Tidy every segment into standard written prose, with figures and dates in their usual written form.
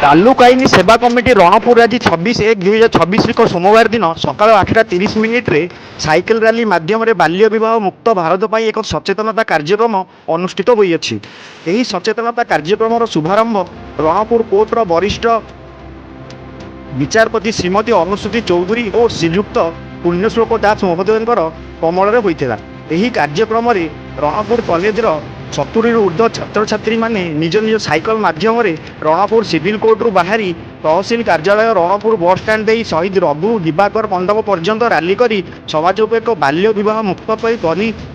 तालुक आईन सेवा कमिटी रणपुर आज 26/1/2026 सोमवार दिन सकाल 8:30 साइकिल रैली माध्यम बाल्य विवाह मुक्त भारत पर एक सचेतनता कार्यक्रम अनुष्ठित होईछि। एही सचेतनता कार्यक्रम शुभारंभ रणपुर कोर्टर वरिष्ठ विचारपति श्रीमती अनुसूति चौधरी और श्रीयुक्त पुण्यश्लोक दास महोदय कमल होता। यह कार्यक्रम रणपुर कॉलेज 70 ऊर्ध्व छात्र छात्री माने निज निज साइकल माध्यम रणपुर सिविल कोर्ट रु बाहरी तहसिल कार्यालय रणपुर बस स्टाण्ड दे शहीद रघु दिवाकर मंडप पर्यंत रैली कर समाज एक बाल्य विवाह मुक्त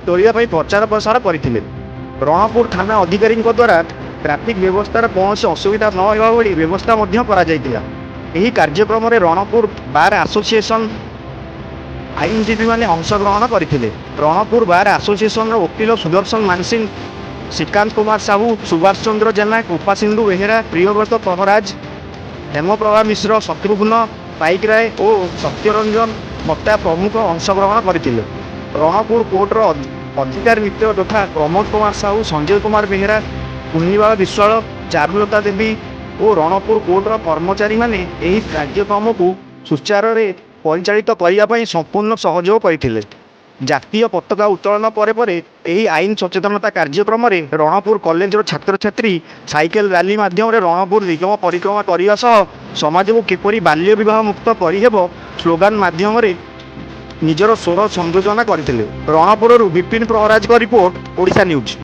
तोड़ाई प्रचार प्रसार करते। रणपुर थाना अधिकारी द्वारा ट्राफिक व्यवस्थार कौन असुविधा न होगा व्यवस्था यह कार्यक्रम रणपुर बार एसोसिएशन आईनजीवी मैंने अंशग्रहण करते। रणपुर बार एसोसिएशन वकिल सुदर्शन मानसिंह, श्रीकांत कुमार साहू, सुभाष चंद्र जेना, कृपा सिंधु बेहेरा, प्रियव्रत प्रहराज, हेमप्रभा मिश्र, शत्रुघ्न पाइकराय और सत्यरंजन मत्ता प्रमुख अंशग्रहण करते। रणपुर कोर्टर अधिकार मित्र तथा प्रमोद कुमार साहू, संजय कुमार बेहेरा, पुण्यवाला विश्वाल, चारुलता देवी और रणपुर कोर्टर कर्मचारी माने यही कार्यक्रम को सुचारू परिचालित करने संपूर्ण सहयोग करते। जातीय पताका उत्तोलन पर यही आईन सचेतनता कार्यक्रम रणपुर कॉलेज छात्र छात्री साइकेल रैली माध्यम रणपुर निगम परिक्रमा करने समाज को किपरि बाल्य विवाह मुक्त करहेब स्लोगान माध्यम निजर स्वर संयोजन करते। रणपुर विपिन प्रहराज का रिपोर्ट, ओडिशा न्यूज।